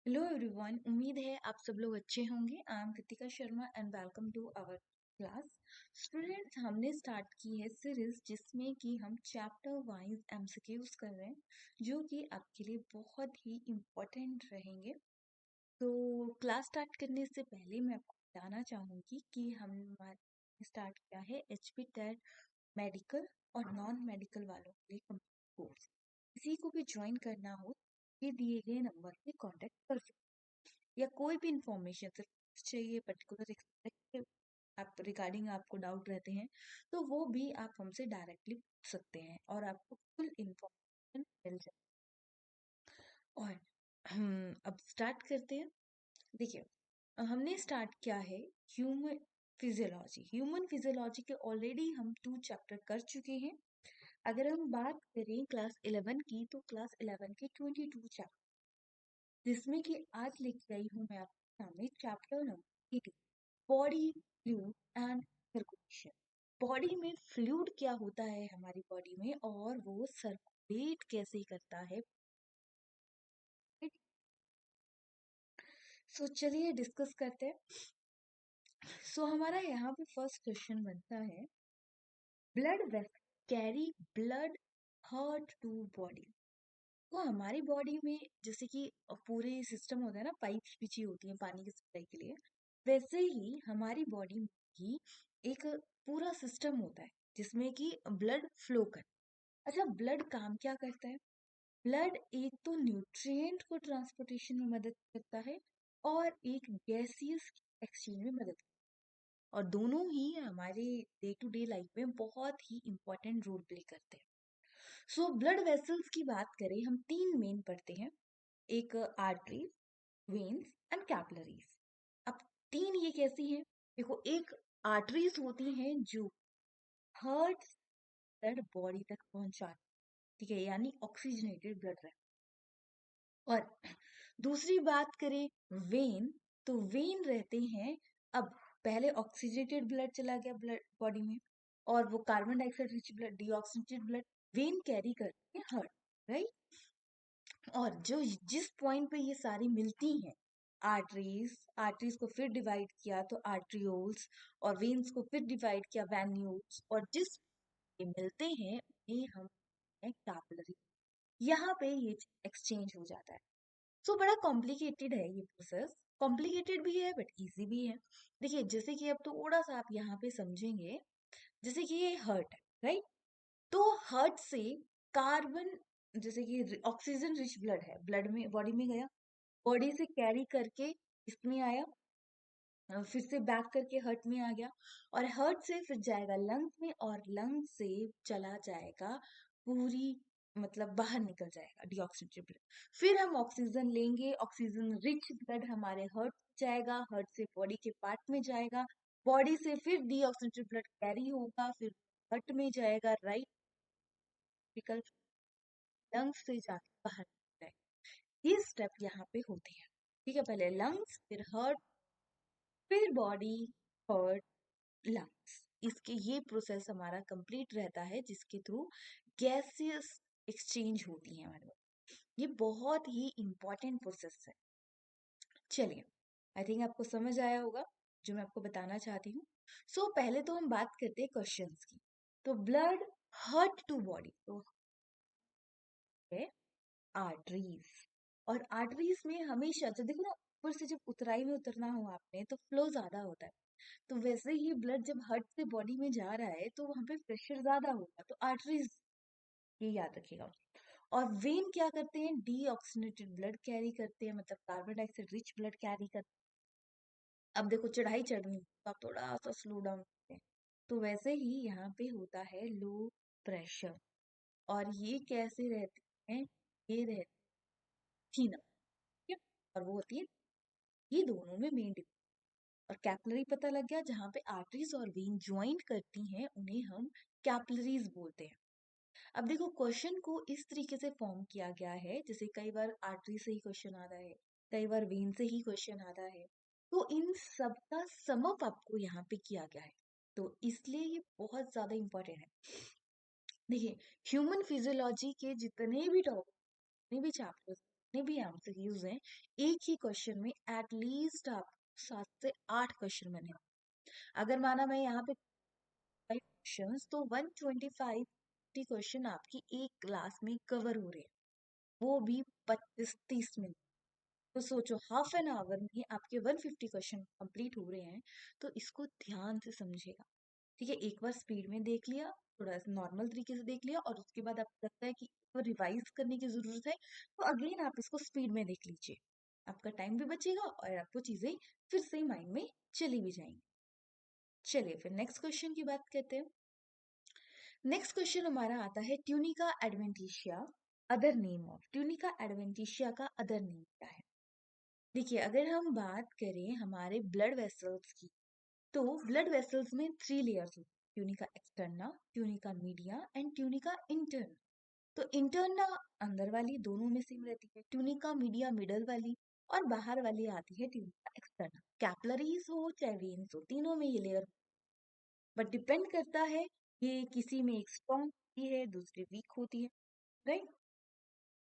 Hello everyone, उम्मीद है आप सब लोग अच्छे होंगे। I am Kritika Sharma and welcome to our class. Students, हमने स्टार्ट की है सीरीज जिसमें कि हम चैप्टर वाइज एमसीक्यूज कर रहे हैं जो कि आपके लिए बहुत ही इम्पोर्टेंट रहेंगे। तो क्लास स्टार्ट करने से पहले मैं आपको बताना चाहूँगी कि हमने स्टार्ट किया है एचपी टेट मेडिकल और नॉन मेडिकल वालों के लिए कंप्लीट कोर्स। किसी को भी ज्वाइन करना हो ये दिए गए नंबर पे कांटेक्ट कर सकते हैं। या कोई भी इंफॉर्मेशन सिर्फ चाहिए पर्टिकुलर आप रिगार्डिंग आपको डाउट रहते हैं तो वो भी आप हमसे डायरेक्टली पूछ सकते हैं और आपको फुल इंफॉर्मेशन मिल जाए। और हम अब स्टार्ट करते हैं। देखिए, हमने स्टार्ट किया है ह्यूमन फिजियोलॉजी के ऑलरेडी हम 2 चैप्टर कर चुके हैं। अगर हम बात करें क्लास 11 की तो क्लास 11 के 22 चैप्टर, जिसमें कि आज लेके आई हूँ मैं आपके सामने chapter number 18, body fluid and circulation. Body में फ्लूइड क्या होता है हमारी बॉडी में और वो सर्कुलेट कैसे करता है। सो चलिए डिस्कस करते हैं। सो हमारा यहाँ पे फर्स्ट क्वेश्चन बनता है, blood vessel carry blood heart to body. तो हमारी बॉडी में जैसे कि पूरे सिस्टम होता है ना, पाइप्स बिछी होती हैं पानी की सप्लाई के लिए, वैसे ही हमारी बॉडी में भी एक पूरा सिस्टम होता है जिसमें कि ब्लड फ्लो कर। अच्छा, ब्लड काम क्या करता है? ब्लड एक तो न्यूट्रिएंट को ट्रांसपोर्टेशन में मदद करता है और एक गैसियस एक्सचेंज में मदद करता है, और दोनों ही हमारे डे टू डे लाइफ में बहुत ही इंपॉर्टेंट रोल प्ले करते हैं। सो ब्लड वेसल्स की बात करें, हम 3 मेन पढ़ते हैं, एक आर्टरीज, वेन्स एंड कैपिलरीज। अब 3 ये कैसी हैं? देखो, एक आर्टरीज होती हैं जो हार्ट ब्लड बॉडी तक पहुंचाती, ठीक है, यानी ऑक्सीजनेटेड ब्लड रहे। और दूसरी बात करें वेन, तो वेन रहते हैं, अब पहले ऑक्सीजनेटेड ब्लड चला गया ब्लड बॉडी में और वो carbon dioxide rich blood, deoxygenated blood when carry करते हैं हार्ट, राइट। और जो जिस पॉइंट पे ये सारी मिलती हैं, आर्टरीज को फिर डिवाइड किया तो आर्ट्रियोल्स, और वेन्स को फिर डिवाइड किया वैन्यूल्स, और जिस पे मिलते हैं उन्हें हम कैपिलरी। यहाँ पे ये एक्सचेंज हो जाता है। सो बड़ा कॉम्प्लिकेटेड है ये प्रोसेस, कॉम्प्लिकेटेड भी है बट इजी भी है। देखिए, जैसे कि अब थोड़ा सा आप यहाँ पे समझेंगे, जैसे कि ये हार्ट है, राइट। तो हार्ट से कार्बन, जैसे कि ऑक्सीजन रिच ब्लड है, ब्लड में बॉडी में गया, बॉडी से कैरी करके इसमें आया, फिर से बैक करके हर्ट में आ गया, और हर्ट से फिर जाएगा लंग्स में, और लंग्स से चला जाएगा पूरी, मतलब बाहर निकल जाएगा डीऑक्सीजनेटेड ब्लड। फिर हम ऑक्सीजन लेंगे, ऑक्सीजन रिच ब्लड हमारे हर्ट जाएगा, हर्ट से बॉडी के पार्ट में जाएगा, बॉडी से फिर डीऑक्सीजनेटेड ब्लड कैरी होगा, फिर हर्ट में जाएगा, राइट, निकल लंग्स से जाके बाहर निकलता है। ये स्टेप यहाँ पे होते हैं, ठीक है, पहले लंग्स, फिर हर्ट, फिर बॉडी, हर्ट, लंग्स। इसके ये प्रोसेस हमारा कंप्लीट रहता है जिसके थ्रू गैसियस एक्सचेंज होती है हमारे में। ये बहुत ही इंपॉर्टेंट प्रोसेस है। चलिए, आई थिंक आपको समझ आया होगा जो मैं आपको बताना चाहती हूँ। सो पहले तो हम बात करते हैं क्वेश्चंस की। तो ब्लड हार्ट टू बॉडी तो है आर्टरीज, और आर्टरीज में हमेशा तो देखो ना, ऊपर से जब उतराई में उतरना हो आपने तो फ्लो ज्यादा होता है, तो वैसे ही ब्लड जब हार्ट से बॉडी में जा रहा है तो वहां पे प्रेशर ज्यादा होगा, तो आर्टरीज, ये याद रखिएगा। और वेन क्या करते हैं? डीऑक्सीजनेटेड ब्लड कैरी करते हैं, मतलब carbon dioxide rich blood carry करते हैं। अब देखो, चढ़ाई चढ़नी तो आप थोड़ा सा स्लो डाउन करते हैं, तो वैसे ही यहाँ पे होता है लो प्रेशर। और ये कैसे रहते हैं? ये रहती थी ना, ठीक है? और वो होती है, ये दोनों में मेन डिफरेंस। और कैपिलरी पता लग गया, जहाँ पे आर्टरीज और वेन ज्वाइन करती हैं उन्हें हम कैपिलरीज बोलते हैं। अब देखो, क्वेश्चन को इस तरीके से फॉर्म किया गया है, जैसे कई बार आर्टरी से ही क्वेश्चन आता है, कई बार वेन से ही क्वेश्चन आता है, तो इन सब का सम अप आपको यहाँ पे किया गया है, तो इसलिए ये बहुत ज्यादा इंपॉर्टेंट है। देखिए, ह्यूमन फिजियोलॉजी के जितने भी टॉपिक, जितने भी चैप्टर्स, जितने भी एमसीक्यूज हैं, एक ही क्वेश्चन में एटलीस्ट आप 7 से 8 क्वेश्चन बने। अगर माना मैं यहाँ पे क्वेश्चंस, तो 125 क्वेश्चन आपकी एक क्लास में कवर हो रहे हैं, वो भी 25-30 मिनट। तो सोचो हाफ एन आवर में आपके 150 क्वेश्चन कंप्लीट हो रहे हैं। तो इसको ध्यान से समझेगा, ठीक है। एक बार स्पीड में देख लिया, थोड़ा नॉर्मल तरीके से देख लिया, और उसके बाद आपको लगता है कि रिवाइज करने की जरूरत है, तो अगेन आप इसको स्पीड में देख लीजिए। आपका टाइम भी बचेगा और आपको चीजें फिर से माइंड में चली भी जाएंगी। चलिए फिर नेक्स्ट क्वेश्चन की बात करते हैं। नेक्स्ट क्वेश्चन हमारा आता है tunica adventitia other name of. Tunica adventitia का अदर नेम क्या है? देखिए, अगर हम बात करें हमारे ब्लड वेसल्स की, तो ब्लड वेसल्स में 3 लेयर्स होती है, tunica externa, tunica media and tunica interna. तो इंटरना अंदर वाली दोनों में सेम रहती है, ट्यूनिका मीडिया मिडल वाली, और बाहर वाली आती है ट्यूनिका एक्सटर्ना। कैपलरीज हो चाहे वेन्स हो, तीनों में ये लेयर, बट डिपेंड करता है, ये किसी में एक स्ट्रॉन्ग होती है, दूसरी वीक होती है, राइट।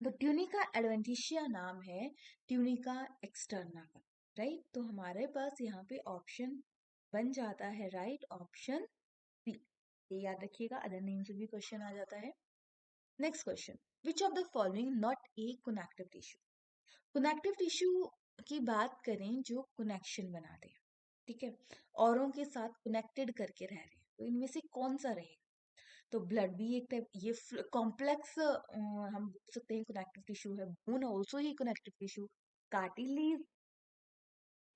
तो ट्यूनिका एडवेंटिशिया नाम है ट्यूनिका एक्सटर्ना का, राइट। तो हमारे पास यहाँ पे ऑप्शन बन जाता है राइट, ऑप्शन सी। ये याद रखिएगा, अदर नेम से भी क्वेश्चन आ जाता है। Next question, which of the following not a connective tissue. Connective tissue की बात करें जो कनेक्शन बनाते हैं, ठीक है, औरों के साथ कनेक्टेड करके रह रहे हैं, तो इनमें से कौन सा रहेगा? तो ब्लड भी एक टाइप, ये कॉम्प्लेक्स हम बोल सकते हैं कनेक्टिव टिश्यू है। Bone also he connective tissue. Cartilage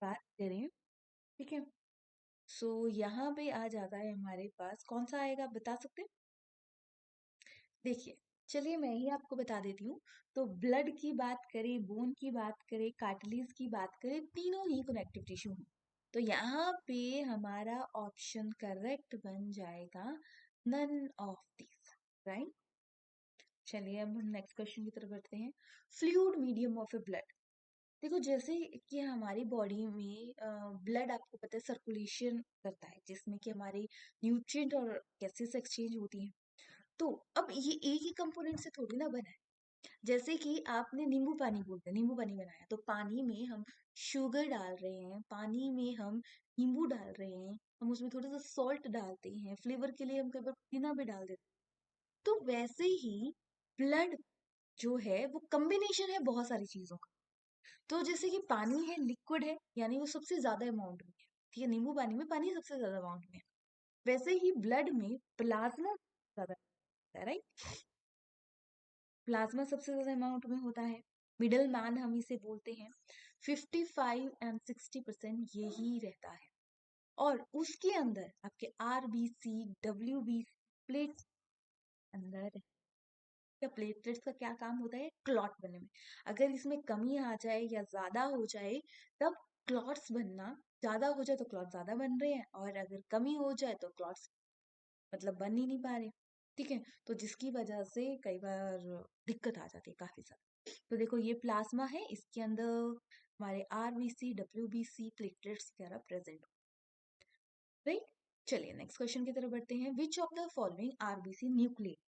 बात करें, ठीक है, सो यहाँ पे आ जाता है हमारे पास, कौन सा आएगा बता सकते हैं? देखिए, चलिए मैं ही आपको बता देती हूँ। तो ब्लड की बात करें, बोन की बात करें, कार्टिलेज की बात करें, तीनों ही कनेक्टिव टिश्यू हैं। तो यहाँ पे हमारा ऑप्शन करेक्ट बन जाएगा नन ऑफ दिस, राइट। चलिए अब हम नेक्स्ट क्वेश्चन की तरफ बढ़ते हैं। Fluid medium of A blood. देखो, जैसे कि हमारी बॉडी में ब्लड आपको पता है सर्कुलेशन करता है, जिसमें कि हमारे न्यूट्रिएंट और गैसेस एक्सचेंज होती हैं। तो अब ये एक ही कंपोनेंट से थोड़ी ना बना है। जैसे कि आपने नींबू पानी बोलते हैं, नींबू पानी बनाया, तो पानी में हम शुगर डाल रहे हैं, पानी में हम नींबू डाल रहे हैं, हम उसमें थोड़ा सा सॉल्ट डालते हैं, फ्लेवर के लिए हम कई बार पुदीना भी डाल देते हैं। तो वैसे ही ब्लड जो है वो कम्बिनेशन है बहुत सारी चीजों का। तो जैसे कि पानी है, लिक्विड है, यानी वो सबसे ज्यादा अमाउंट में है, ठीक है, नींबू पानी में पानी सबसे ज्यादा अमाउंट में है। वैसे ही ब्लड में प्लाज्मा ज्यादा होता है, राइट। प्लाज्मा सबसे ज्यादा अमाउंट में होता है। मिडल मैन हम इसे बोलते हैं। 55 and 60% यही रहता है। और उसके अंदर आपके आरबीसी, डब्ल्यूबीसी, प्लेट्स अंदर। या प्लेटलेट्स का क्या काम होता है? क्लॉट बनने में। अगर इसमें कमी आ जाए या ज्यादा हो जाए, तब क्लॉट्स बनना, ज्यादा हो जाए तो क्लॉट ज्यादा बन रहे हैं, और अगर कमी हो जाए तो क्लॉट्स मतलब बन ही नहीं पा रहे, ठीक है। तो जिसकी वजह से कई बार दिक्कत आ जाती है काफी सारी। तो देखो, ये प्लाज्मा है, इसके अंदर हमारे आरबीसी, डब्ल्यूबीसी, प्लेटलेट्स वगैरह प्रेजेंट, राइट। चलिए नेक्स्ट क्वेश्चन की तरफ बढ़ते हैं। Which of the following RBC nuclear.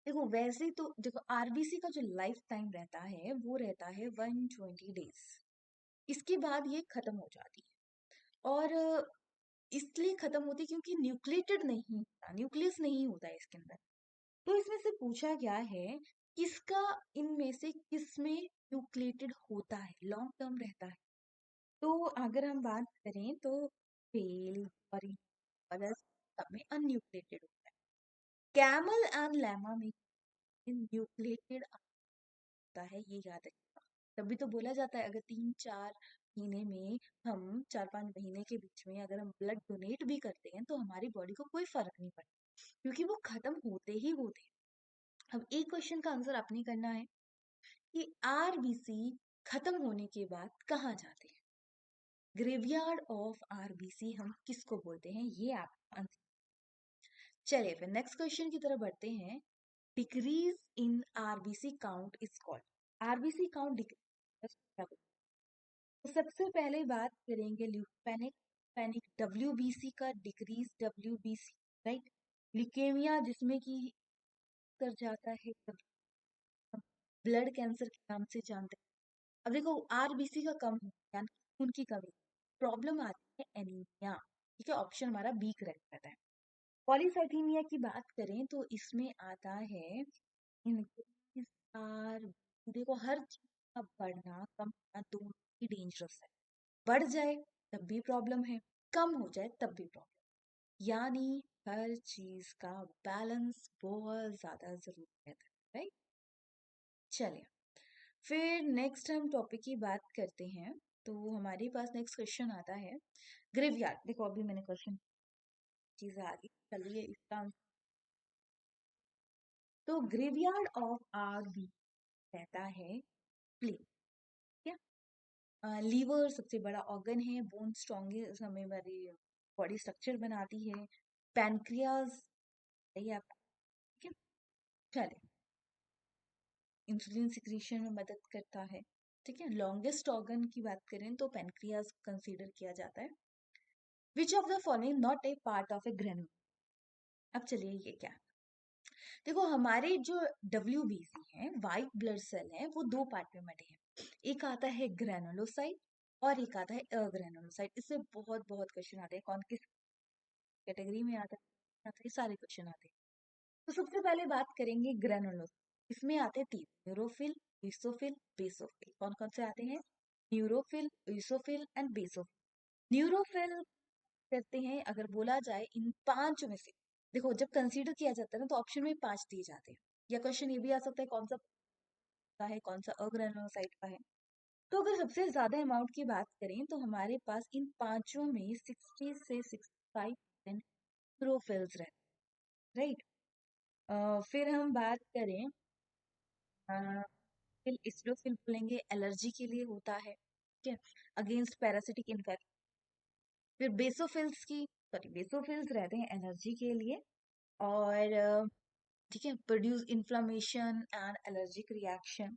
देखो, वैसे तो देखो, आरबीसी का जो लाइफ टाइम रहता है वो रहता है 120 डेज। इसके बाद ये खत्म हो जाती है, और इसलिए खत्म होती है क्योंकि न्यूक्लिएटेड नहीं होता, न्यूक्लियस नहीं होता है इसके अंदर। तो इसमें से पूछा गया है, किसका, इनमें से किस में न्यूक्लिएटेड होता है, लॉन्ग टर्म रहता है। तो अगर हम बात करें तो फेल और others सब में अनन्यूक्लिएटेड होता है। कैमल एंड लैमा में न्यूक्लिएटेड होता है, ये याद रखिएगा। तभी तो बोला जाता है, अगर 3-4 महीने में, हम 4-5 महीने के बीच में अगर हम ब्लड डोनेट भी करते हैं, तो हमारी बॉडी को कोई फर्क नहीं पड़ता, क्योंकि वो खत्म होते ही होते हैं। अब एक क्वेश्चन का आंसर आपने करना है कि आरबीसी खत्म होने के बाद कहाँ जाते हैं। ग्रेवयार्ड ऑफ आरबीसी हम किसको बोलते हैं, ये आपका आंसर। चलिए फिर नेक्स्ट क्वेश्चन की तरफ बढ़ते हैं। Decrease in RBC count is called. RBC count decrease, तो सबसे पहले बात करेंगे ल्यूकोपेनिक, पैनिक, डब्ल्यूबीसी का डिक्रीज, डब्ल्यूबीसी, राइट। ल्यूकेमिया जिसमें कि कर जाता है ब्लड कैंसर के नाम से जानते हैं। अब देखो आरबीसी का कम हो यानी खून की कमी, प्रॉब्लम आती है एनीमिया। ठीक है, ऑप्शन हमारा बी करेक्ट रहता है। पॉलीसाइथीमिया की बात करें तो इसमें आता है इंक्रीज आर, देखो हर चीज का बढ़ना कम होना दोनों ही डेंजरस है। बढ़ जाए तब भी प्रॉब्लम है, कम हो जाए तब भी प्रॉब्लम, यानी हर चीज का बैलेंस बहुत ज्यादा जरूरी रहता है, राइट। चलिए फिर नेक्स्ट हम टॉपिक की बात करते हैं। तो हमारे पास नेक्स्ट क्वेश्चन आता है ग्रेवयार्ड। देखो अभी मैंने क्वेश्चन चीजें आ गई, चलिए इसका तो ग्रेवयार्ड ऑफ आर बी रहता है प्ले। क्या लीवर सबसे बड़ा ऑर्गन है, बोन स्ट्रॉन्गेस्ट हमें हमारी बॉडी स्ट्रक्चर बनाती है, पैनक्रियाज है आपको। ठीक है, चलिए इंसुलिन सिक्रीशन में मदद करता है। ठीक है, लॉन्गेस्ट ऑर्गन की बात करें तो पैनक्रियाज कंसीडर किया जाता है। Which of the following not a part of A granule. अब चलिए ये क्या है? देखो हमारे जो WBC है, व्हाइट ब्लड सेल है, वो दो पार्ट में बटे हैं। एक आता है ग्रेनुलोसाइट और एक आता है अग्रेनुलोसाइट। इससे बहुत बहुत क्वेश्चन आते हैं, कौन किस कैटेगरी में आता है, सारे क्वेश्चन आते हैं। तो सबसे पहले बात करेंगे ग्रेनुलोसाइट। इसमें आते हैं तीन, न्यूरोफिल, ईसोफिल, बेसोफिल। कौन कौन से आते हैं? न्यूरोफिल, ईसोफिल एंड बेसोफिल। न्यूरोफिल करते हैं अगर बोला जाए इन पांच में से, देखो जब कंसीडर किया जाता है ना तो ऑप्शन में पांच दिए जाते हैं, या क्वेश्चन ये भी आ सकता है कौन सा का है, कौन सा अग्रेनुलोसाइट का है। तो अगर सबसे ज्यादा अमाउंट की बात करें तो हमारे पास इन पांचों में 60 से 65% न्यूरोफिल्स रहते हैं, राइट। फिर हम बात करें फिर इस्रोफिल बोलेंगे, एलर्जी के लिए होता है, ठीक है, अगेंस्ट पैरासिटिक इन्फेक्शन। फिर बेसोफिल्स की, सॉरी बेसोफिल्स रहते हैं एलर्जी के लिए, और ठीक है, produce inflammation and allergic reaction.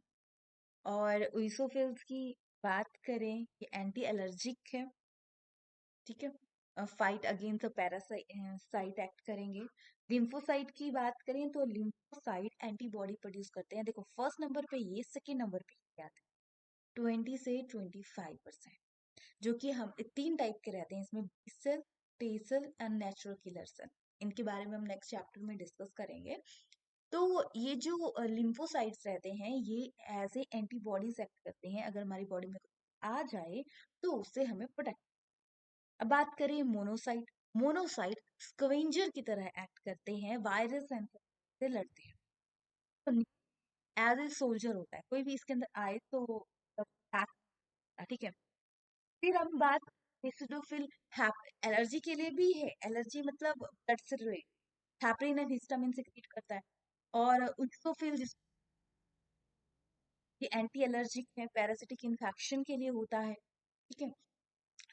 और ईसोफिल्स की बात करें ये एंटी एलर्जिक है, ठीक है, फाइट अगेंस्ट पैरासाइट एक्ट करेंगे। लिम्फोसाइट की बात करें तो लिम्फोसाइट एंटीबॉडी प्रोड्यूस करते हैं। देखो फर्स्ट नंबर पे ये, सेकेंड नंबर पे ये आते हैं 20 से 25%, जो कि हम तीन टाइप के रहते हैं इसमें, B cell, T cell and natural killer cell. इनके बारे में हम नेक्स्ट चैप्टर में डिस्कस करेंगे। तो ये जो लिम्फोसाइट्स रहते हैं ये एज ए एंटीबॉडीज एक्ट करते हैं, अगर हमारी बॉडी में कुछ आ जाए तो उससे हमें प्रोटेक्ट। अब बात करें मोनोसाइट, मोनोसाइट स्कवेंजर की तरह एक्ट करते हैं, वायरस से लड़ते हैं, तो एज ए सोल्जर होता है, कोई भी इसके अंदर आए तो attack, ठीक है। फिर हम बात एसिडोफिल, एलर्जी के लिए भी है, एलर्जी मतलब ब्लड से related, heparin and histamine secrete करता है। और यूसोफिल ये एंटी एलर्जिक है, पैरासिटिक इन्फेक्शन के लिए होता है, ठीक है।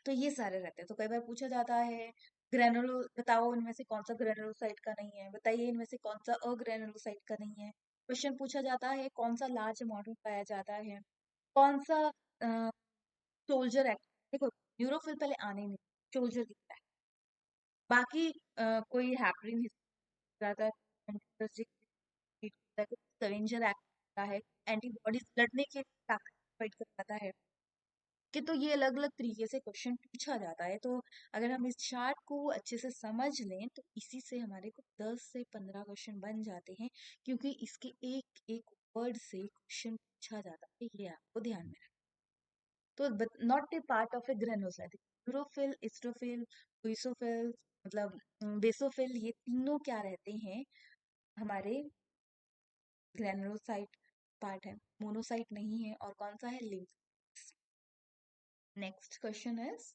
तो ये सारे रहते हैं। तो कई बार पूछा जाता है ग्रेनुलो बताओ इनमें से कौन सा ग्रेनुलोसाइट का नहीं है, बताइए इनमें से कौन सा अग्रेनुलोसाइट का नहीं है। क्वेश्चन पूछा जाता है कौन सा लार्ज अमाउंट में पाया जाता है, कौन सा सोल्जर एक्ट। देखो न्यूरोफिल पहले आने नहीं, सोल्जर दिखता है, बाकी कोई हैपरिन ज्यादा एंटीएलर्जिक होता है, कोई स्कैवेंजर एक्ट होता है, एंटीबॉडीज लड़ने के ताकत प्रोवाइड करता है, कि तो ये अलग अलग तरीके से क्वेश्चन पूछा जाता है। तो अगर हम इस चार्ट को अच्छे से समझ लें तो इसी से हमारे को 10 से 15 क्वेश्चन बन जाते हैं, क्योंकि इसके एक एक वर्ड से क्वेश्चन पूछा जाता है, ये आपको ध्यान में रखना। तो not a part of a granulocyte, यूरोफिल, एस्ट्रोफिल, यूसोफिल, मतलब बेसोफिल, ये तीनों क्या रहते हैं हमारे ग्रेनुलोसाइट पार्ट है, मोनोसाइट नहीं है। और कौन सा है? Lymph. Next question is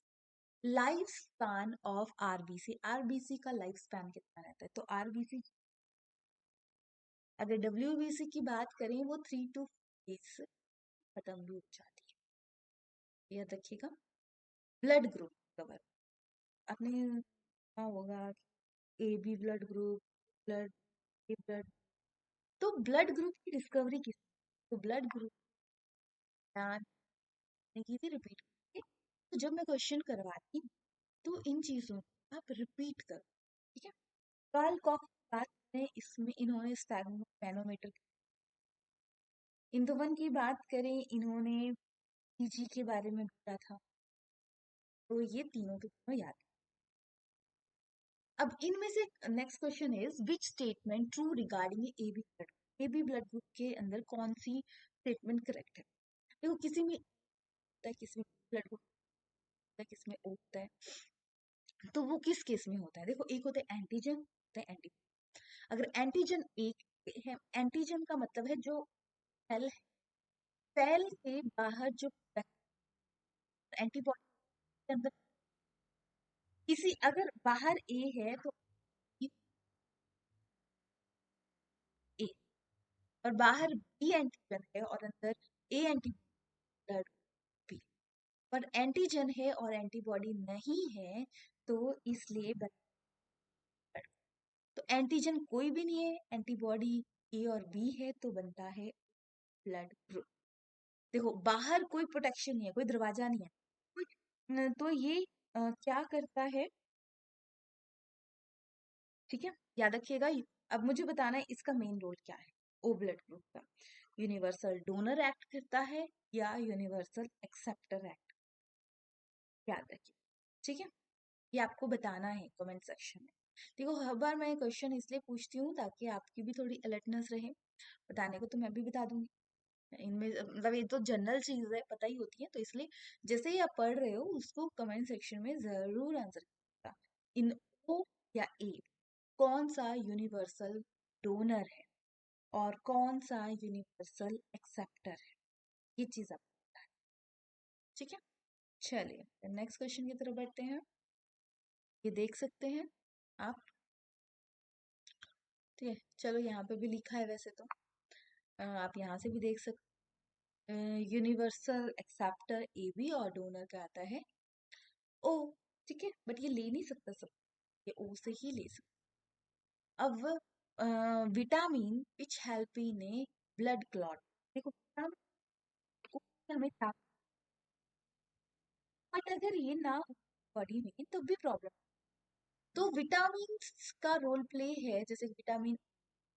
life span of RBC. RBC का लाइफ स्पैन कितना रहता है? तो आरबीसी अगर डब्ल्यूबीसी की बात करें वो 3 to 4 days से खत्म भी हो जाती है, याद रखिएगा। ब्लड ग्रुप कवर, आपने सुना होगा A B blood group, blood A blood, तो ब्लड ग्रुप की डिस्कवरी किस, तो ब्लड ग्रुप ने की थी, रिपीट करके। तो जब मैं क्वेश्चन करवाती हूँ तो इन चीजों को आप रिपीट करो, ठीक है। कार्ल कॉक की बात करें, इसमें इन्होंने स्फैग्मो मैनोमीटर इंदुवन की बात करें, इन्होंने पीजी के बारे में बोला था, तो ये तीनों के तीनों याद है। अब इनमें से next question is which statement true regarding A B blood, A B blood group के अंदर कौन सी स्टेटमेंट करेक्ट है? देखो किसी में होता है, किसी में ब्लड ग्रुप होता है, किसी में O होता है, तो वो किस केस में होता है? देखो एक होता है एंटीजन, होता है एंटी। अगर एंटीजन एक है, एंटीजन का मतलब है जो सेल, सेल के बाहर जो एंटीबॉडी के अंदर, किसी अगर बाहर ए है तो ए, और बाहर बी एंटीजन है और अंदर ए एंटीबॉडी, बी, पर एंटीजन है और एंटीबॉडी नहीं है, तो इसलिए blood। तो एंटीजन कोई भी नहीं है, एंटीबॉडी ए और बी है, तो बनता है ब्लड ग्रुप। देखो बाहर कोई प्रोटेक्शन नहीं है, कोई दरवाजा नहीं है, तो ये क्या करता है, ठीक है, याद रखिएगा। अब मुझे बताना है इसका मेन रोल क्या है ओ ब्लड ग्रुप का। यूनिवर्सल डोनर एक्ट करता है या यूनिवर्सल एक्सेप्टर एक्ट, याद रखिए, ठीक है। ये आपको बताना है कमेंट सेक्शन में। देखो हर बार मैं क्वेश्चन इसलिए पूछती हूँ ताकि आपकी भी थोड़ी अलर्टनेस रहे, बताने को तो मैं भी बता दूंगी, इनमें मतलब ये तो जनरल चीज है, पता ही होती है, तो इसलिए जैसे ही आप पढ़ रहे हो उसको कमेंट सेक्शन में जरूर आंसर करिएगा। इन ओ या ए कौन सा यूनिवर्सल डोनर है और कौन सा यूनिवर्सल एक्सेप्टर है, ये चीज आपको पता है, ठीक है। चलिए नेक्स्ट क्वेश्चन की तरफ बढ़ते हैं। ये देख सकते हैं आप, ठीक है, चलो यहाँ पे भी लिखा है वैसे तो, आप यहाँ से भी देख सकते हैं। यूनिवर्सल एक्सेप्टर ए बी और डोनर का आता है ओ, ठीक है, बट ये ले नहीं सकता सब, ये ओ से ही ले सकता। अब vitamin which help in A blood clot, देखो विटामिन को हमें बट अगर ये ना हो बॉडी में तो भी प्रॉब्लम। तो विटामिन का रोल प्ले है, जैसे विटामिन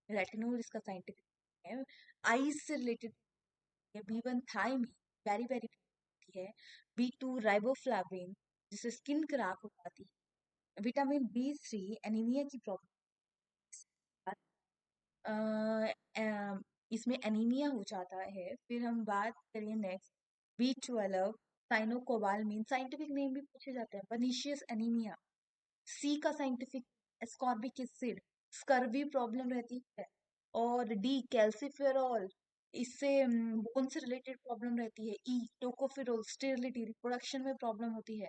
रेटिनोल इसका साइंटिफिक है, आईज से रिलेटेड है, बी1 थायमीन वेरी वेरी है, बी2 राइबोफ्लाविन जिससे स्किन क्रैक हो जाती है, विटामिन बी3 एनीमिया की प्रॉब्लम, इसमें एनीमिया हो जाता है। फिर हम बात करें next, B12 cyanocobalamin, scientific name भी पूछे जाते हैं, पर्नीशियस एनीमिया, सी का scientific ascorbic acid, scurvy problem रहती है, और डी कैल्सिफेरॉल, इससे बोन से रिलेटेड प्रॉब्लम रहती है, ई टोकोफेरोल स्टेरिलिटी रिप्रोडक्शन में प्रॉब्लम होती है,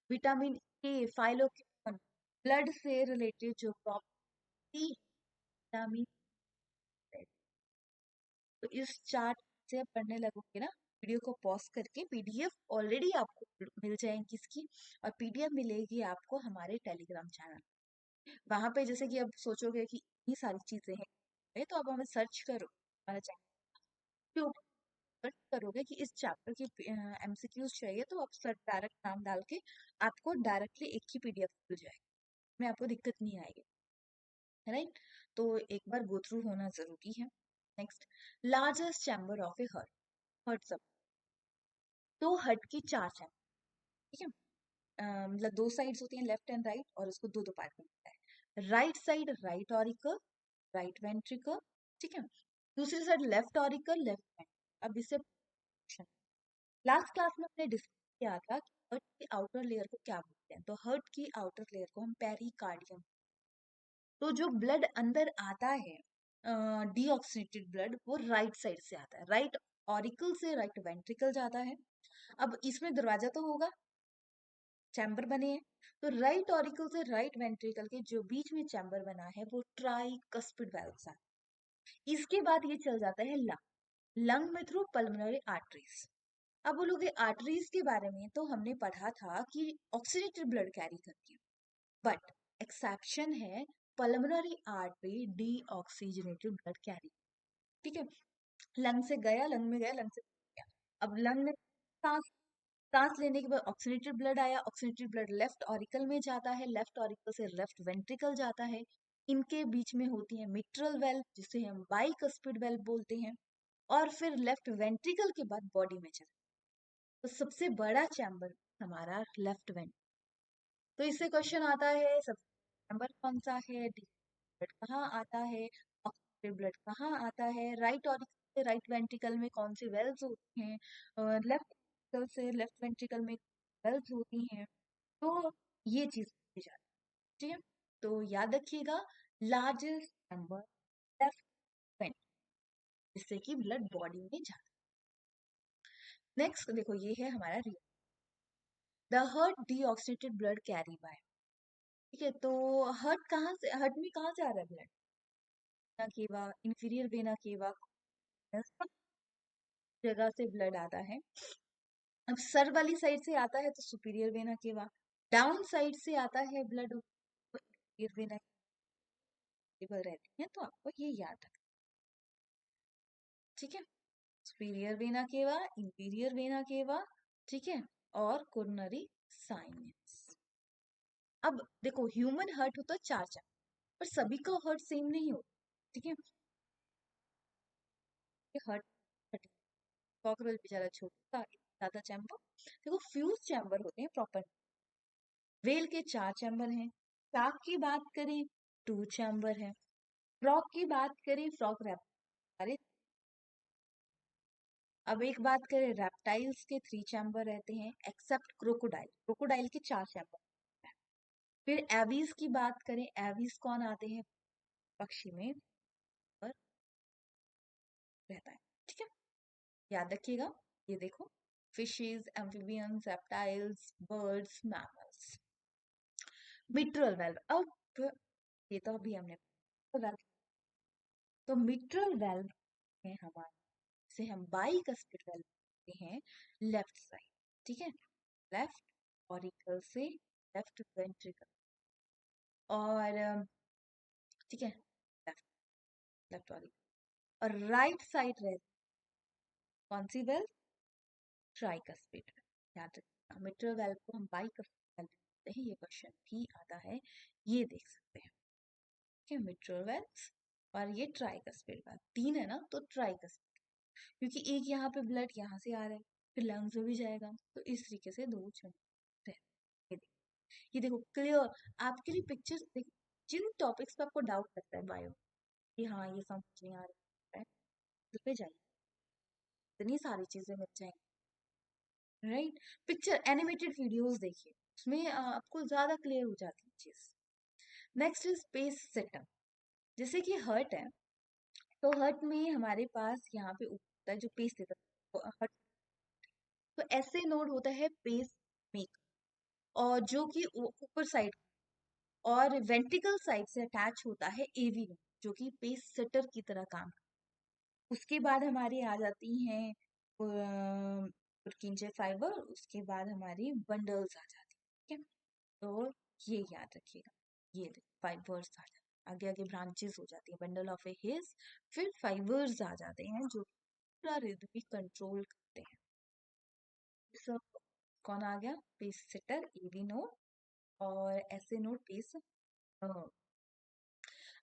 विटामिन ए फाइलोक्विनोन ब्लड से रिलेटेड जो प्रॉब्लम, विटामिन, तो इस चार्ट से आप पढ़ने लगोगे ना, वीडियो को पॉज करके, पीडीएफ ऑलरेडी आपको मिल जाएंगी इसकी, और पीडीएफ मिलेगी आपको हमारे टेलीग्राम चैनल, वहां पे जैसे कि अब सोचोगे कि इतनी सारी चीजें हैं, तो अब हमें सर्च करो हमारा चैनल के ऊपर, सर्च करोगे कि इस चैप्टर की एमसीक्यूज चाहिए, तो आप सर्च डायरेक्ट नाम डाल के आपको डायरेक्टली एक ही पीडीएफ मिल जाएगी, में आपको दिक्कत नहीं आएगी, राइट। तो एक बार गो थ्रू होना जरूरी है। Next, largest chamber of a heart, heart सब, तो हर्ट की चार चैम्बर, ठीक है, मतलब दो साइड्स होती हैं लेफ्ट एंड राइट, और उसको दो दो पार्ट में होता है, right side right auricle right ventricle, ठीक है, दूसरी side left auricle left ventricle. अब इससे लास्ट क्लास में हमने डिस्कस किया था कि हर्ट की आउटर लेयर को क्या बोलते हैं, तो हर्ट की आउटर लेयर को हम पेरिकार्डियम, तो जो ब्लड अंदर आता है डीऑक्सीनेटेड ब्लड, वो राइट साइड से आता है, राइट ऑरिकल से राइट वेंट्रिकल जाता है। अब इसमें दरवाजा तो होगा, चैम्बर बने हैं, तो राइट ऑरिकल से राइट वेंट्रिकल के जो बीच में चैम्बर बना है वो ट्राइकस्पिड वेल्व्स है। इसके बाद ये चल जाता है लंग, लंग में थ्रू पल्मोनरी आर्टरीज। अब बोलोगे आर्टरीज के बारे में तो हमने पढ़ा था कि ऑक्सीडेटेड ब्लड कैरी करती है, बट एक्सेप्शन है, pulmonary artery D oxygenated blood carry, ठीक है, लंग से गया, लंग में गया, लंग से गया। अब लंग में सांस, सांस लेने के बाद ऑक्सीनेटेड ब्लड आया, ऑक्सीनेटेड ब्लड लेफ्ट ऑरिकल में जाता है, लेफ्ट ऑरिकल से लेफ्ट वेंट्रिकल जाता है, इनके बीच में होती है मिट्रल वेल्व जिसे हम बाइकस्पिड वेल्व बोलते हैं, और फिर लेफ्ट वेंट्रिकल के बाद बॉडी में चला। तो सबसे बड़ा चैम्बर हमारा लेफ्ट वेंट्रिकल। तो इससे क्वेश्चन आता है सब चैम्बर कौन सा है, ब्लड कहाँ आता है, ऑक्सीजन ब्लड कहाँ आता है, राइट और राइट वेंट्रिकल में कौन सी वेल्स होती हैं, लेफ्ट वेंट्रिकल से लेफ्ट वेंट्रिकल में वेल्स होती हैं। तो ये चीज पूछी जाती है, ठीक है। तो याद रखिएगा, लार्जेस्ट चैम्बर लेफ्ट वेंट्रिकल, जिससे कि ब्लड बॉडी में जाता है। नेक्स्ट देखो, ये है हमारा the heart deoxygenated blood carry by, ठीक है। तो हार्ट कहाँ से, हार्ट में कहाँ से आ रहा है blood, vena cava, inferior vena cava, सब जगह से ब्लड आता है। अब सर वाली साइड से आता है तो superior vena cava, down side से आता है ब्लड इंफीरियर वेना केवा रहती है। तो आपको ये याद रखना, ठीक है। Superior vena cava, inferior vena cava, ठीक है, और कोरोनरी साइनस। अब देखो, ह्यूमन हार्ट होता है 4 चैम्बर, पर सभी का हार्ट सेम नहीं होता, ठीक है। हार्ट कॉकरोच बेचारा छोटा, ज्यादा चैम्बर। देखो फ्यूज चैम्बर होते हैं प्रॉपर। वेल के 4 चैम्बर हैं। शार्क की बात करें 2 चैम्बर है। फ्रॉग की बात करें, फ्रॉग अरे, अब एक बात करें रेप्टाइल्स के 3 चैम्बर रहते हैं, एक्सेप्ट क्रोकोडाइल, क्रोकोडाइल के 4 चैम्बर। फिर एवीज की बात करें, एवीज कौन आते हैं, पक्षी में पर रहता है, ठीक है। याद रखिएगा, ये देखो, fishes, amphibians, reptiles, birds, mammals. Mitral valve, अब ये तो अभी हमने वेल्व, तो मिट्रल वेल्व है हमारे, से हम बाइकस्पिड वेल्व कहते हैं, लेफ्ट साइड, ठीक है। लेफ्ट ऑरिकल से लेफ्ट वेंट्रिकल, और ठीक है, लेफ्ट लेफ्ट ऑरिकल, और राइट साइड रहती कौन सी वेल्व, ट्राइकस्पिड। याद रखना, मिट्रल वेल्व को हम बाइकस्पिड वेल्व कहते हैं, ये क्वेश्चन भी आता है, ये देख सकते हैं, ठीक है। मिट्रल वेल्व और ये ट्राइकस्पिड वेल्व, 3 है ना, तो ट्राइकस्पिड, क्योंकि एक यहाँ पे ब्लड यहाँ से आ रहा है, फिर लंग्स में भी जाएगा, तो इस तरीके से 2 चैम्बर है। ये देखो क्लियर, आपके लिए पिक्चर्स देखो, जिन टॉपिक्स पे आपको डाउट लगता है बायो कि हाँ ये समझ नहीं आ रहा है, उस पे जाइए, इतनी सारी चीजें मिल जाएंगी, राइट। पिक्चर एनिमेटेड वीडियोस देखिए, उसमें आपको ज्यादा क्लियर हो जाती है चीज। Next is space setup. जैसे कि हर्ट है, तो हर्ट में हमारे पास यहाँ पे होता है जो पेस सेटअप, तो ऐसे नोड होता है पेस मेक, और जो कि ऊपर साइड और वेंट्रिकल साइड से अटैच होता है एवी नोड, जो कि पेस सेटर की तरह काम। उसके बाद हमारी आ जाती हैं पुरकिंजे फाइबर, उसके बाद हमारी बंडल्स आ जाती हैं, ठीक है। तो ये याद रखिएगा, ये फाइबर्स आ जाते हैं, आगे आगे ब्रांचेस हो जाती है, बंडल ऑफ ए हिज, फिर फाइबर्स आ जाते हैं जो पूरा रिदमिक कंट्रोल करते हैं। सब कौन आ गया, पेस सेटर, एवी नोड, और ऐसे नोड पेस।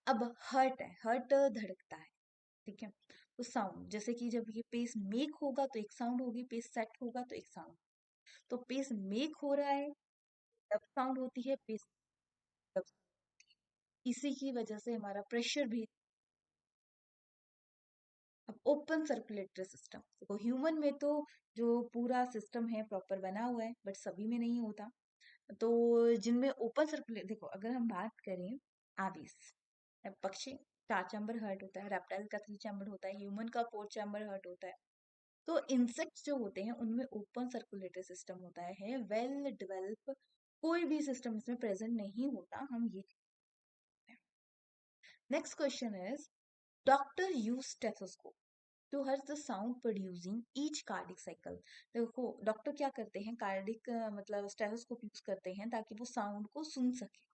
अब हर्ट है, हर्ट धड़कता है, ठीक है। तो साउंड, जैसे कि जब ये पेस मेक होगा तो एक साउंड होगी, पेस सेट होगा तो एक साउंड, तो पेस मेक हो रहा है तब साउंड होती है, पेस तब, इसी की वजह से हमारा प्रेशर भी। अब ओपन सर्कुलेटरी सिस्टम देखो, ह्यूमन में तो जो पूरा सिस्टम है प्रॉपर बना हुआ है, बट सभी में नहीं होता। तो जिनमें ओपन सर्कुलेट, देखो अगर हम बात करें आविस, पक्षी 4 चैम्बर हर्ट होता है, रेप्टाइल का 3 चैम्बर होता है, ह्यूमन का 4 चैम्बर हर्ट होता है। तो इंसेक्ट्स जो होते हैं उनमें ओपन सर्कुलेटरी सिस्टम होता है, वेल डेवलप, कोई भी सिस्टम इसमें प्रेजेंट नहीं होता, हम ये। Next question is, doctor use stethoscope to hear the sound producing each cardiac cycle. देखो डॉक्टर क्या करते हैं, कार्डिक मतलब स्टेथोस्कोप यूज करते हैं ताकि वो साउंड को सुन सके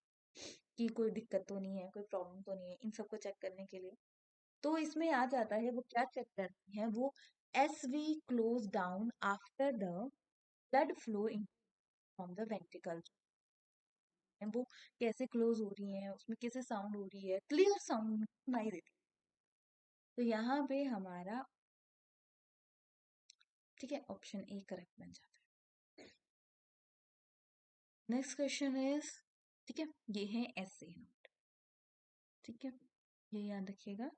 कि कोई दिक्कत तो नहीं है, कोई प्रॉब्लम तो नहीं है, इन सबको चेक करने के लिए। तो इसमें आ जाता है, वो क्या चेक करते हैं, वो S V close down after the blood flow in from the ventricle, वो कैसे क्लोज हो रही है, उसमें कैसे साउंड हो रही है, क्लियर साउंड सुनाई देती है। तो यहाँ पे हमारा ठीक है, ऑप्शन ए करेक्ट बन जाता है। नेक्स्ट क्वेश्चन इज, ठीक है, ये है एस ए नोट, ठीक है, ये याद रखिएगा।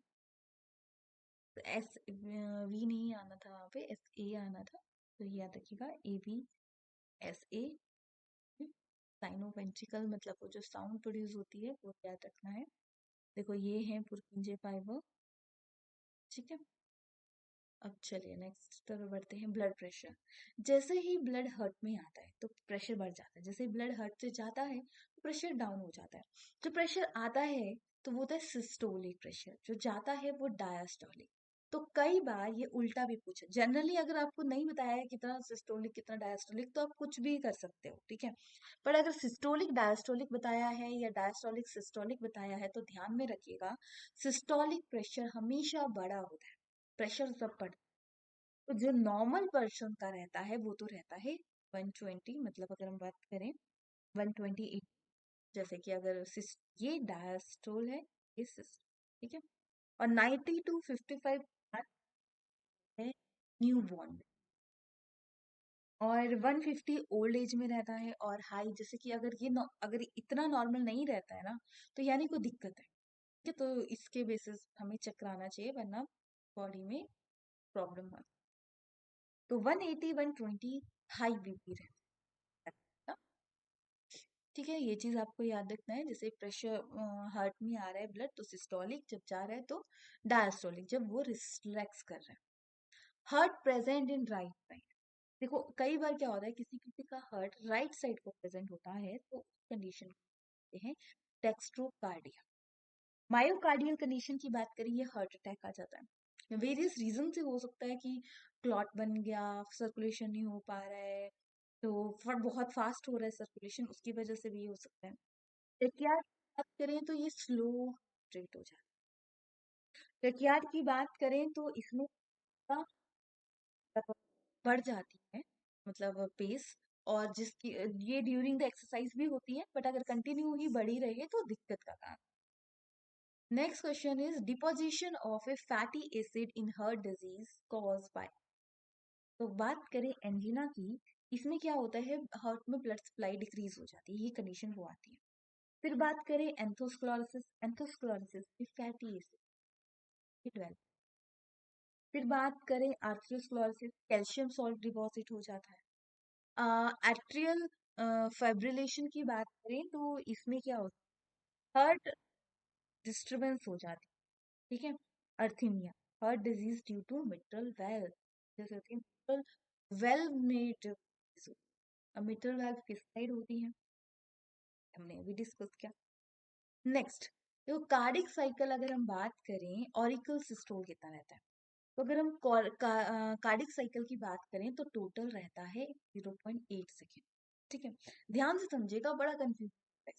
एस वी नहीं आना था वहाँ पे, एस ए आना था, तो ये याद रखिएगा, ए बी एस ए। साइनोवेंट्रिकल मतलब वो जो साउंड प्रोड्यूस होती है वो याद रखना है। देखो ये है पुरकिंजे फाइबर, ठीक है। अब चलिए नेक्स्ट तरफ बढ़ते हैं, ब्लड प्रेशर। जैसे ही ब्लड हार्ट में आता है तो प्रेशर बढ़ जाता है, जैसे ही ब्लड हार्ट से जाता है तो प्रेशर डाउन हो जाता है। जो प्रेशर आता है तो वो होता है सिस्टोलिक प्रेशर, जो जाता है वो डायस्टोलिक। तो कई बार ये उल्टा भी पूछा, जनरली अगर आपको नहीं बताया है कितना सिस्टोलिक कितना डायस्टोलिक तो आप कुछ भी कर सकते हो, ठीक है। पर अगर सिस्टोलिक डायस्टोलिक बताया है या डायस्टोलिक सिस्टोलिक बताया है तो ध्यान में रखिएगा, सिस्टोलिक प्रेशर हमेशा बड़ा होता है, प्रेशर सब बढ़ता है। तो जो नॉर्मल पर्सन का रहता है वो तो रहता है 120, मतलब अगर हम बात करें 128, जैसे कि अगर ये डायस्टोल है, ये सिस्ट, ठीक है। और 90 टू 55 है न्यू बॉर्न, और 150 ओल्ड एज में रहता है। और हाई, जैसे कि अगर अगर इतना नॉर्मल नहीं रहता है ना तो यानी कोई दिक्कत है, ठीक है। तो इसके बेसिस हमें चेक कराना चाहिए, वरना बॉडी में प्रॉब्लम हो। तो 180 120 हाई बीपी रहता है, ठीक है। ये चीज आपको याद रखना है, जैसे प्रेशर हार्ट में आ रहा है ब्लड तो सिस्टोलिक, जब जा रहा है तो डायस्टोलिक, जब वो रिलैक्स कर रहा है। Heart present in right side. देखो कई बार क्या होता है, किसी किसी का हार्ट राइट साइड को प्रेजेंट होता है तो कंडीशन कहते हैं डेक्स्ट्रोकार्डिया। मायोकार्डियल कंडीशन की बात करें, ये हार्ट अटैक आ जाता है, वेरियस रीजन से हो सकता है कि क्लॉट बन गया, सर्कुलेशन नहीं हो पा रहा है, तो बहुत फास्ट हो रहा है सर्कुलेशन, उसकी वजह से भी हो सकता है। ट्रेकियार्ड की बात करें तो ये स्लो रेट हो जाता है। ट्रेकियार्ड की बात करें तो इसमें का बढ़ जाती है, मतलब पेस, और जिसकी ये ड्यूरिंग द एक्सरसाइज भी होती है, बट अगर कंटिन्यू ही बढ़ी रहे तो दिक्कत का काम। Next question is deposition of A fatty acid in heart disease cause by. तो बात करें एंजिना की, इसमें क्या होता है, हार्ट में ब्लड सप्लाई डिक्रीज हो जाती है, ये कंडीशन वो आती है। फिर बात करें एंथोस्क्लेरोसिस, एंथोस्क्लेरोसिस फैटी एसिड की 12। फिर बात करें आर्थरोस्क्लेरोसिस, कैल्शियम सॉल्ट डिपॉजिट हो जाता है। एट्रियल फाइब्रिलेशन की बात करें तो इसमें क्या होता है, हार्ट डिस्टरबेंस हो जाती है, ठीक है। Arrhythmia, heart disease due to mitral valve, जैसे होती है मिट्रल वेल्व में disease। अब मिट्रल वेल्व किस साइड होती है हमने अभी डिस्कस किया। नेक्स्ट, तो कार्डिक साइकिल अगर हम बात करें, ऑरिकल सिस्टोल कितना रहता है, तो अगर हम कार्डिक साइकिल की बात करें तो टोटल रहता है 0.8 सेकेंड, ठीक है। ध्यान से समझिएगा, बड़ा कंफ्यूज है।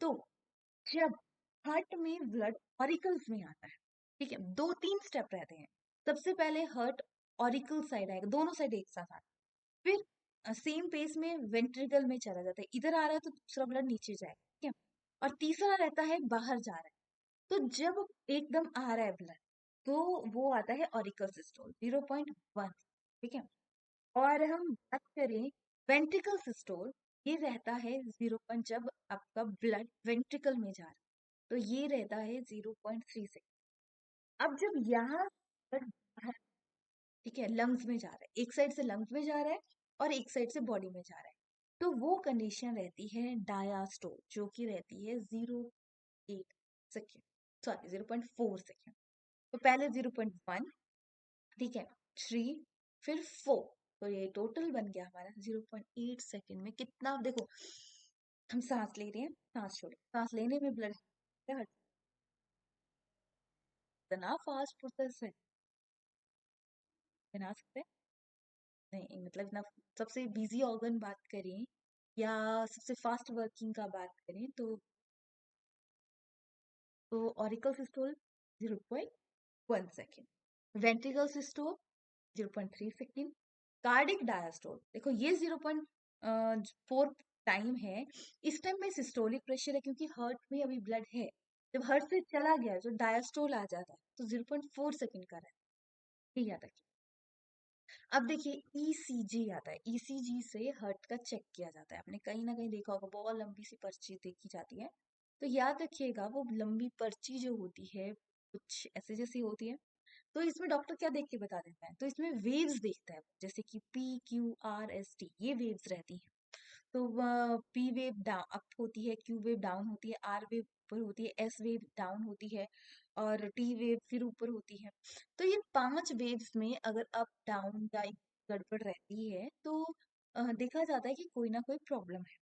तो जब हार्ट में ब्लड ऑरिकल्स में आता है, ठीक है, दो तीन स्टेप रहते हैं। सबसे पहले हार्ट ऑरिकल साइड आएगा, दोनों साइड एक साथ आएगा। फिर सेम पेस में वेंट्रिकल में चला जाता है, इधर आ रहा है तो दूसरा ब्लड नीचे जाएगा, ठीक है। और तीसरा रहता है बाहर जा रहा है। तो जब एकदम आ रहा है ब्लड तो वो आता है ऑरिकल सिस्टोल 0.1, ठीक है। और हम बात करें वेंट्रिकल सिस्टोल, ये रहता है 0. जब आपका ब्लड वेंट्रिकल में जा रहा है तो ये रहता है 0.3 सेकेंड। अब जब यहाँ blood बाहर, ठीक है, लंग्स में जा रहा है, एक साइड से लंग्स में जा रहा है और एक साइड से बॉडी में जा रहा है, तो वो कंडीशन रहती है डायास्टोल, जो कि रहती है 0.8 सेकेंड, सॉरी 0.4 सेकेंड। तो पहले 0.1, ठीक है, 3, फिर 4, तो ये टोटल बन गया हमारा 0.8 सेकेंड में। कितना देखो, हम सांस ले रहे हैं, सांस छोड़े, सांस लेने में ब्लड इतना फास्ट प्रोसेस है, बना सकते हैं नहीं, मतलब इतना। सबसे बिजी ऑर्गन बात करें या सबसे फास्ट वर्किंग का बात करें तो auricle systole 0.1 second, ventricle systole 0.3 second, cardiac diastole देखो ये 0.4 टाइम है। इस टाइम में सिस्टोलिक प्रेशर है क्योंकि हार्ट में अभी ब्लड है, जब हार्ट से चला गया जो डायस्टोल आ जाता है तो 0.4 सेकेंड का रहता है, ये याद रखिए। अब देखिए ईसीजी आता है, ईसीजी से हार्ट का चेक किया जाता है। आपने कहीं ना कहीं देखा होगा, बहुत लंबी सी पर्ची देखी जाती है। तो याद रखिएगा वो लंबी पर्ची जो होती है कुछ ऐसे जैसी होती है। तो इसमें डॉक्टर क्या देख के बता देता है, तो इसमें वेव्स देखता है, जैसे कि PQRST ये वेव्स रहती हैं। तो पी वेव डाउन अप होती है, क्यू वेव डाउन होती है, आर वेव ऊपर होती है, एस वेव डाउन होती है, और टी वेव फिर ऊपर होती है। तो ये 5 वेव्स में अगर अप डाउन या गड़बड़ रहती है तो देखा जाता है कि कोई ना कोई प्रॉब्लम है।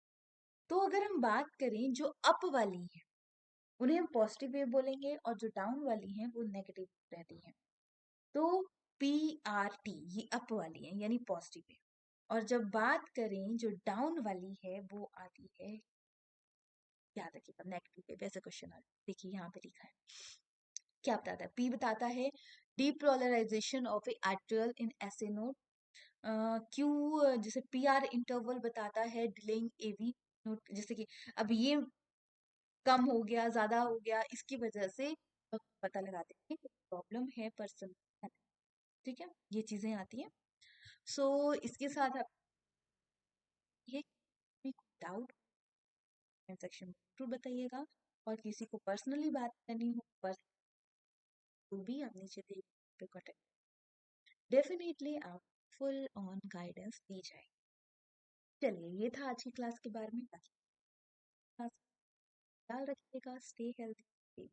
तो अगर हम बात करें जो अप वाली है उन्हें हम पॉजिटिव वेव बोलेंगे, और जो डाउन वाली हैं वो नेगेटिव रहती हैं। तो PRT ये अप वाली है यानी पॉजिटिव वेव। और जब बात करें जो डाउन वाली है वो आती है, याद रखिएगा नेगेटिव वेव। ऐसे क्वेश्चन आ देखिए यहाँ पे लिखा है, क्या बताता है, P बताता है डीपोलराइजेशन ऑफ ए आर्टेरियल इन ऐसे नोट। क्यू जैसे PR इंटरवल बताता है डिलेइंग एवी नोट, जैसे कि अब ये कम हो गया ज्यादा हो गया इसकी वजह से पता लगाते हैं कि प्रॉब्लम है पर्सन। ठीक है, ये चीजें आती हैं। सो इसके साथ आप ये डाउट सेक्शन में जरूर बताइएगा, और किसी को पर्सनली बात करनी हो पर तो भी आप नीचे दिए पे कॉन्टेक्ट, डेफिनेटली आप फुल ऑन गाइडेंस दी जाए। चलिए ये था आज की क्लास के बारे में। बाकी क्लास ख्याल रखिएगा, स्टे हेल्थी।